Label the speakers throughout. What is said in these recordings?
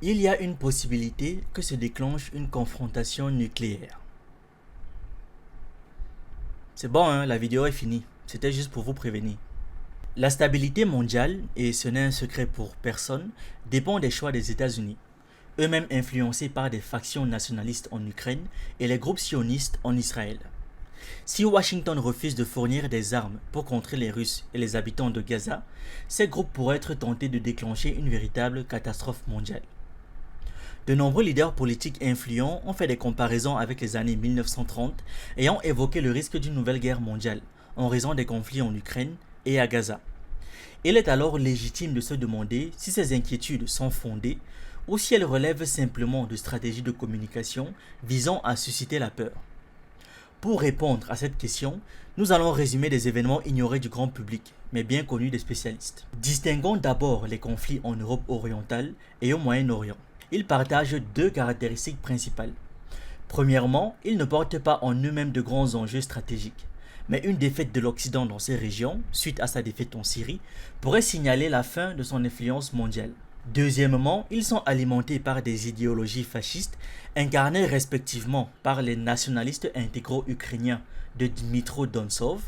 Speaker 1: Il y a une possibilité que se déclenche une confrontation nucléaire. C'est bon, hein, la vidéo est finie. C'était juste pour vous prévenir. La stabilité mondiale, et ce n'est un secret pour personne, dépend des choix des États-Unis, eux-mêmes influencés par des factions nationalistes en Ukraine et les groupes sionistes en Israël. Si Washington refuse de fournir des armes pour contrer les Russes et les habitants de Gaza, ces groupes pourraient être tentés de déclencher une véritable catastrophe mondiale. De nombreux leaders politiques influents ont fait des comparaisons avec les années 1930 et ont évoqué le risque d'une nouvelle guerre mondiale en raison des conflits en Ukraine et à Gaza. Il est alors légitime de se demander si ces inquiétudes sont fondées ou si elles relèvent simplement de stratégies de communication visant à susciter la peur. Pour répondre à cette question, nous allons résumer des événements ignorés du grand public, mais bien connus des spécialistes. Distinguons d'abord les conflits en Europe orientale et au Moyen-Orient. Ils partagent deux caractéristiques principales. Premièrement, ils ne portent pas en eux-mêmes de grands enjeux stratégiques, mais une défaite de l'Occident dans ces régions, suite à sa défaite en Syrie, pourrait signaler la fin de son influence mondiale. Deuxièmement, ils sont alimentés par des idéologies fascistes incarnées respectivement par les nationalistes intégraux ukrainiens de Dmytro Dontsov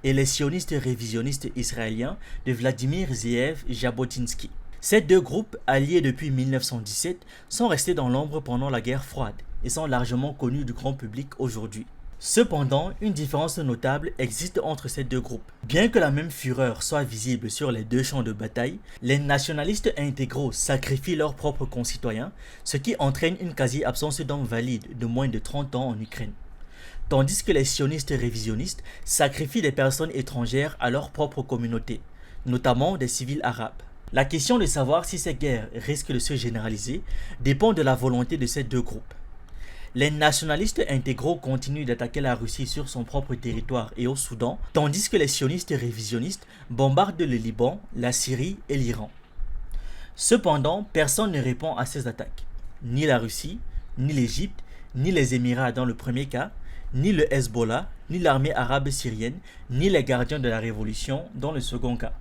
Speaker 1: et les sionistes révisionnistes israéliens de Vladimir Zeev Jabotinsky. Ces deux groupes, alliés depuis 1917, sont restés dans l'ombre pendant la guerre froide et sont largement connus du grand public aujourd'hui. Cependant, une différence notable existe entre ces deux groupes. Bien que la même fureur soit visible sur les deux champs de bataille, les nationalistes intégraux sacrifient leurs propres concitoyens, ce qui entraîne une quasi-absence d'hommes valides de moins de 30 ans en Ukraine. Tandis que les sionistes révisionnistes sacrifient des personnes étrangères à leur propre communauté, notamment des civils arabes. La question de savoir si ces guerres risquent de se généraliser dépend de la volonté de ces deux groupes. Les nationalistes intégraux continuent d'attaquer la Russie sur son propre territoire et au Soudan, tandis que les sionistes révisionnistes bombardent le Liban, la Syrie et l'Iran. Cependant, personne ne répond à ces attaques. Ni la Russie, ni l'Égypte, ni les Émirats dans le premier cas, ni le Hezbollah, ni l'armée arabe syrienne, ni les gardiens de la révolution dans le second cas.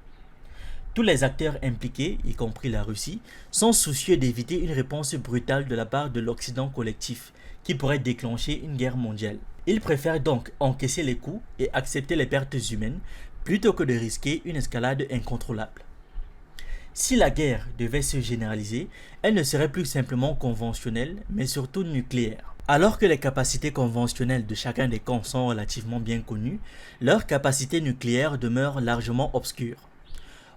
Speaker 1: Tous les acteurs impliqués, y compris la Russie, sont soucieux d'éviter une réponse brutale de la part de l'Occident collectif qui pourrait déclencher une guerre mondiale. Ils préfèrent donc encaisser les coups et accepter les pertes humaines plutôt que de risquer une escalade incontrôlable. Si la guerre devait se généraliser, elle ne serait plus simplement conventionnelle, mais surtout nucléaire. Alors que les capacités conventionnelles de chacun des camps sont relativement bien connues, leurs capacités nucléaires demeurent largement obscures.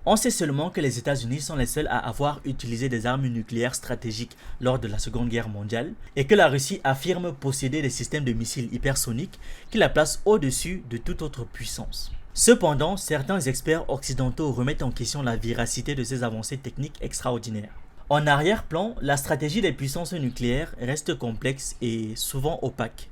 Speaker 1: On sait seulement que les États-Unis sont les seuls à avoir utilisé des armes nucléaires stratégiques lors de la Seconde Guerre mondiale et que la Russie affirme posséder des systèmes de missiles hypersoniques qui la placent au-dessus de toute autre puissance. Cependant, certains experts occidentaux remettent en question la véracité de ces avancées techniques extraordinaires. En arrière-plan, la stratégie des puissances nucléaires reste complexe et souvent opaque.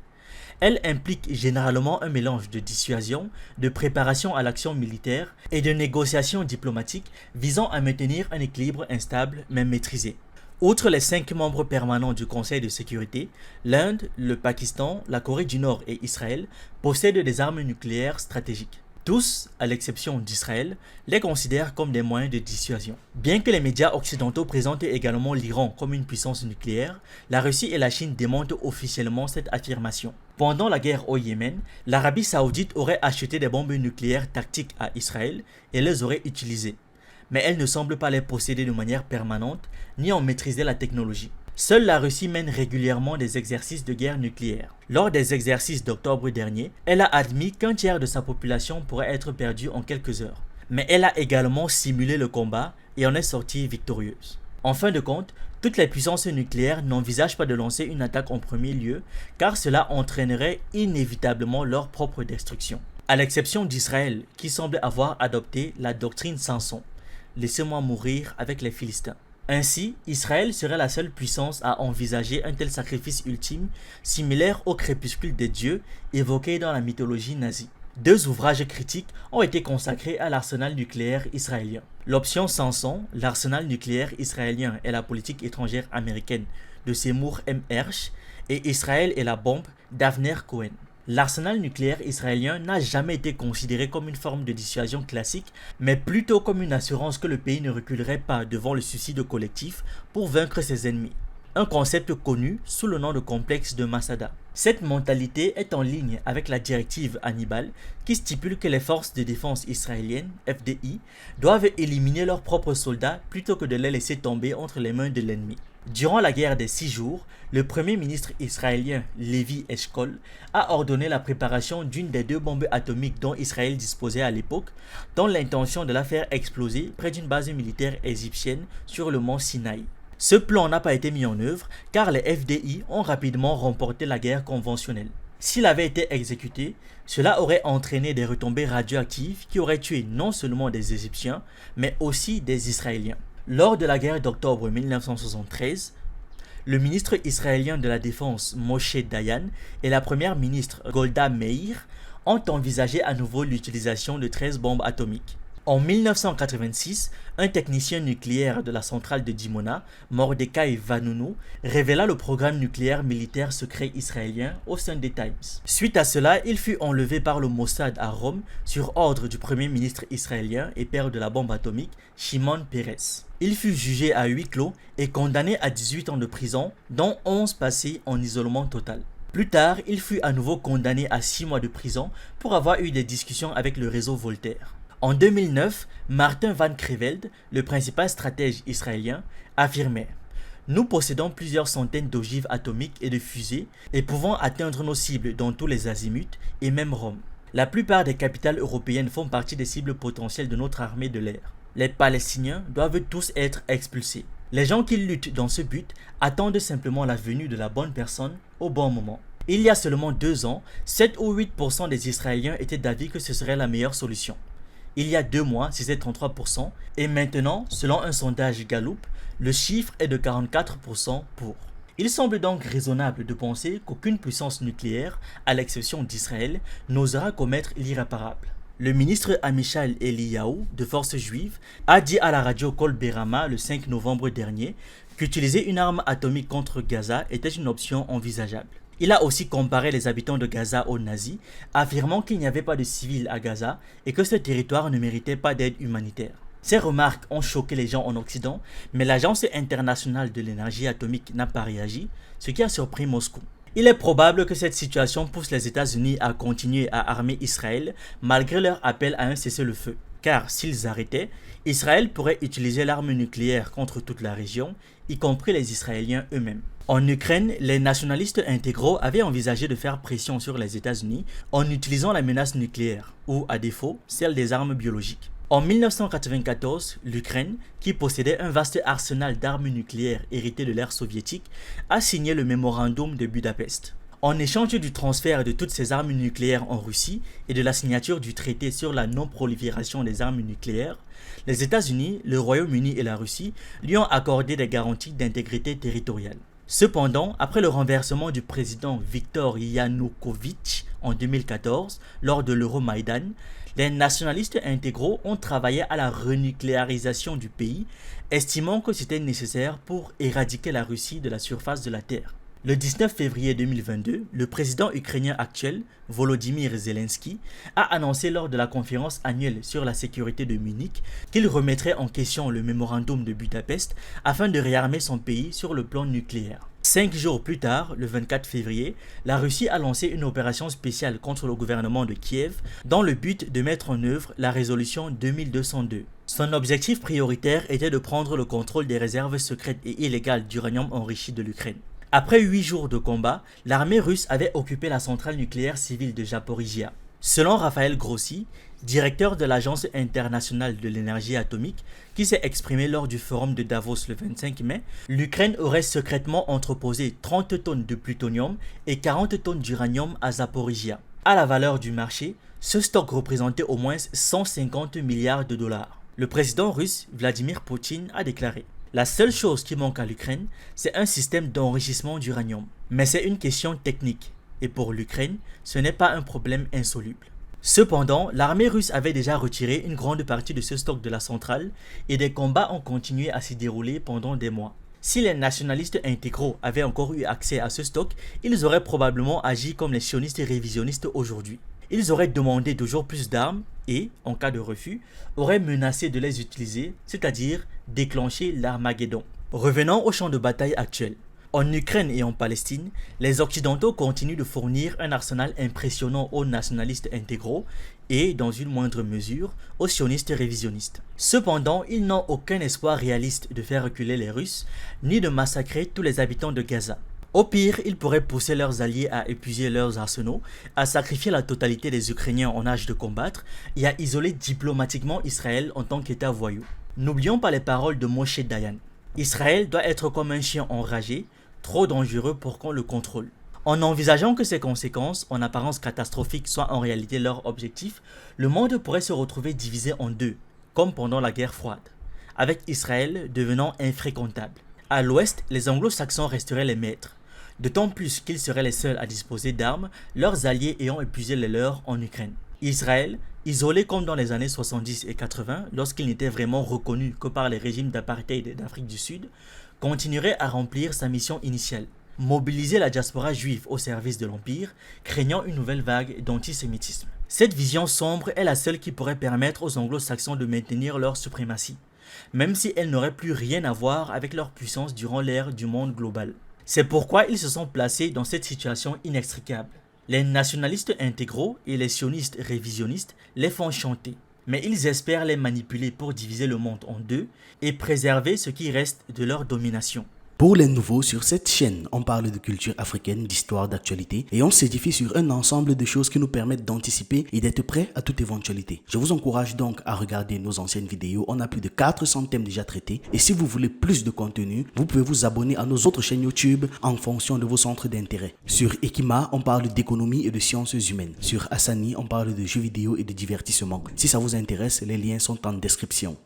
Speaker 1: Elle implique généralement un mélange de dissuasion, de préparation à l'action militaire et de négociations diplomatiques visant à maintenir un équilibre instable mais maîtrisé. Outre les 5 membres permanents du Conseil de sécurité, l'Inde, le Pakistan, la Corée du Nord et Israël possèdent des armes nucléaires stratégiques. Tous, à l'exception d'Israël, les considèrent comme des moyens de dissuasion. Bien que les médias occidentaux présentent également l'Iran comme une puissance nucléaire, la Russie et la Chine démentent officiellement cette affirmation. Pendant la guerre au Yémen, l'Arabie Saoudite aurait acheté des bombes nucléaires tactiques à Israël et les aurait utilisées. Mais elle ne semble pas les posséder de manière permanente, ni en maîtriser la technologie. Seule la Russie mène régulièrement des exercices de guerre nucléaire. Lors des exercices d'octobre dernier, elle a admis qu'un tiers de sa population pourrait être perdue en quelques heures. Mais elle a également simulé le combat et en est sortie victorieuse. En fin de compte, toutes les puissances nucléaires n'envisagent pas de lancer une attaque en premier lieu, car cela entraînerait inévitablement leur propre destruction. À l'exception d'Israël, qui semble avoir adopté la doctrine Samson. Laissez-moi mourir avec les Philistins. Ainsi, Israël serait la seule puissance à envisager un tel sacrifice ultime, similaire au crépuscule des dieux évoqué dans la mythologie nazie. 2 ouvrages critiques ont été consacrés à l'arsenal nucléaire israélien. L'option Samson, l'arsenal nucléaire israélien et la politique étrangère américaine de Seymour M. Hersh et Israël et la bombe d'Avner Cohen. L'arsenal nucléaire israélien n'a jamais été considéré comme une forme de dissuasion classique, mais plutôt comme une assurance que le pays ne reculerait pas devant le suicide collectif pour vaincre ses ennemis. Un concept connu sous le nom de complexe de Masada. Cette mentalité est en ligne avec la directive Hannibal qui stipule que les forces de défense israéliennes, FDI, doivent éliminer leurs propres soldats plutôt que de les laisser tomber entre les mains de l'ennemi. Durant la guerre des 6 jours, le premier ministre israélien Levi Eshkol a ordonné la préparation d'une des 2 bombes atomiques dont Israël disposait à l'époque, dans l'intention de la faire exploser près d'une base militaire égyptienne sur le mont Sinaï. Ce plan n'a pas été mis en œuvre car les FDI ont rapidement remporté la guerre conventionnelle. S'il avait été exécuté, cela aurait entraîné des retombées radioactives qui auraient tué non seulement des Égyptiens, mais aussi des Israéliens. Lors de la guerre d'octobre 1973, le ministre israélien de la Défense Moshe Dayan et la première ministre Golda Meir ont envisagé à nouveau l'utilisation de 13 bombes atomiques. En 1986, un technicien nucléaire de la centrale de Dimona, Mordechai Vanunu, révéla le programme nucléaire militaire secret israélien au Sunday Times. Suite à cela, il fut enlevé par le Mossad à Rome sur ordre du premier ministre israélien et père de la bombe atomique, Shimon Peres. Il fut jugé à huis clos et condamné à 18 ans de prison, dont 11 passés en isolement total. Plus tard, il fut à nouveau condamné à 6 mois de prison pour avoir eu des discussions avec le réseau Voltaire. En 2009, Martin Van Creveld, le principal stratège israélien, affirmait « Nous possédons plusieurs centaines d'ogives atomiques et de fusées et pouvons atteindre nos cibles dans tous les azimuts et même Rome. La plupart des capitales européennes font partie des cibles potentielles de notre armée de l'air. Les Palestiniens doivent tous être expulsés. Les gens qui luttent dans ce but attendent simplement la venue de la bonne personne au bon moment. » Il y a seulement 2 ans, 7 ou 8% des Israéliens étaient d'avis que ce serait la meilleure solution. Il y a 2 mois, c'était 33%, et maintenant, selon un sondage Gallup, le chiffre est de 44% pour. Il semble donc raisonnable de penser qu'aucune puissance nucléaire, à l'exception d'Israël, n'osera commettre l'irréparable. Le ministre Amichai Eliyahu, de Forces juives, a dit à la radio Kol Berama le 5 novembre dernier qu'utiliser une arme atomique contre Gaza était une option envisageable. Il a aussi comparé les habitants de Gaza aux nazis, affirmant qu'il n'y avait pas de civils à Gaza et que ce territoire ne méritait pas d'aide humanitaire. Ces remarques ont choqué les gens en Occident, mais l'Agence internationale de l'énergie atomique n'a pas réagi, ce qui a surpris Moscou. Il est probable que cette situation pousse les États-Unis à continuer à armer Israël malgré leur appel à un cessez-le-feu. Car s'ils arrêtaient, Israël pourrait utiliser l'arme nucléaire contre toute la région, y compris les Israéliens eux-mêmes. En Ukraine, les nationalistes intégraux avaient envisagé de faire pression sur les États-Unis en utilisant la menace nucléaire, ou à défaut, celle des armes biologiques. En 1994, l'Ukraine, qui possédait un vaste arsenal d'armes nucléaires héritées de l'ère soviétique, a signé le mémorandum de Budapest. En échange du transfert de toutes ces armes nucléaires en Russie et de la signature du traité sur la non-prolifération des armes nucléaires, les États-Unis, le Royaume-Uni et la Russie lui ont accordé des garanties d'intégrité territoriale. Cependant, après le renversement du président Viktor Yanukovych en 2014 lors de l'Euromaïdan, les nationalistes intégraux ont travaillé à la renucléarisation du pays, estimant que c'était nécessaire pour éradiquer la Russie de la surface de la Terre. Le 19 février 2022, le président ukrainien actuel, Volodymyr Zelensky, a annoncé lors de la conférence annuelle sur la sécurité de Munich qu'il remettrait en question le mémorandum de Budapest afin de réarmer son pays sur le plan nucléaire. 5 jours plus tard, le 24 février, la Russie a lancé une opération spéciale contre le gouvernement de Kiev dans le but de mettre en œuvre la résolution 2202. Son objectif prioritaire était de prendre le contrôle des réserves secrètes et illégales d'uranium enrichi de l'Ukraine. Après 8 jours de combat, l'armée russe avait occupé la centrale nucléaire civile de Zaporizhia. Selon Raphaël Grossi, directeur de l'Agence internationale de l'énergie atomique, qui s'est exprimé lors du forum de Davos le 25 mai, l'Ukraine aurait secrètement entreposé 30 tonnes de plutonium et 40 tonnes d'uranium à Zaporizhia. À la valeur du marché, ce stock représentait au moins 150 milliards de dollars. Le président russe Vladimir Poutine a déclaré: la seule chose qui manque à l'Ukraine, c'est un système d'enrichissement d'uranium. Mais c'est une question technique, et pour l'Ukraine, ce n'est pas un problème insoluble. Cependant, l'armée russe avait déjà retiré une grande partie de ce stock de la centrale, et des combats ont continué à s'y dérouler pendant des mois. Si les nationalistes intégraux avaient encore eu accès à ce stock, ils auraient probablement agi comme les sionistes révisionnistes aujourd'hui. Ils auraient demandé toujours plus d'armes et, en cas de refus, auraient menacé de les utiliser, c'est-à-dire déclencher l'Armageddon. Revenons au champ de bataille actuel. En Ukraine et en Palestine, les Occidentaux continuent de fournir un arsenal impressionnant aux nationalistes intégraux et, dans une moindre mesure, aux sionistes révisionnistes. Cependant, ils n'ont aucun espoir réaliste de faire reculer les Russes, ni de massacrer tous les habitants de Gaza. Au pire, ils pourraient pousser leurs alliés à épuiser leurs arsenaux, à sacrifier la totalité des Ukrainiens en âge de combattre et à isoler diplomatiquement Israël en tant qu'État voyou. N'oublions pas les paroles de Moshe Dayan. Israël doit être comme un chien enragé, trop dangereux pour qu'on le contrôle. En envisageant que ces conséquences, en apparence catastrophiques, soient en réalité leur objectif, le monde pourrait se retrouver divisé en deux, comme pendant la guerre froide, avec Israël devenant infréquentable. À l'ouest, les anglo-saxons resteraient les maîtres, d'autant plus qu'ils seraient les seuls à disposer d'armes, leurs alliés ayant épuisé les leurs en Ukraine. Israël, isolé comme dans les années 70 et 80, lorsqu'il n'était vraiment reconnu que par les régimes d'apartheid d'Afrique du Sud, continuerait à remplir sa mission initiale, mobiliser la diaspora juive au service de l'Empire, craignant une nouvelle vague d'antisémitisme. Cette vision sombre est la seule qui pourrait permettre aux anglo-saxons de maintenir leur suprématie, même si elle n'aurait plus rien à voir avec leur puissance durant l'ère du monde global. C'est pourquoi ils se sont placés dans cette situation inextricable. Les nationalistes intégraux et les sionistes révisionnistes les font chanter, mais ils espèrent les manipuler pour diviser le monde en deux et préserver ce qui reste de leur domination.
Speaker 2: Pour les nouveaux, sur cette chaîne, on parle de culture africaine, d'histoire, d'actualité et on s'édifie sur un ensemble de choses qui nous permettent d'anticiper et d'être prêts à toute éventualité. Je vous encourage donc à regarder nos anciennes vidéos, on a plus de 400 thèmes déjà traités et si vous voulez plus de contenu, vous pouvez vous abonner à nos autres chaînes YouTube en fonction de vos centres d'intérêt. Sur Ekima, on parle d'économie et de sciences humaines. Sur Hassani, on parle de jeux vidéo et de divertissement. Si ça vous intéresse, les liens sont en description.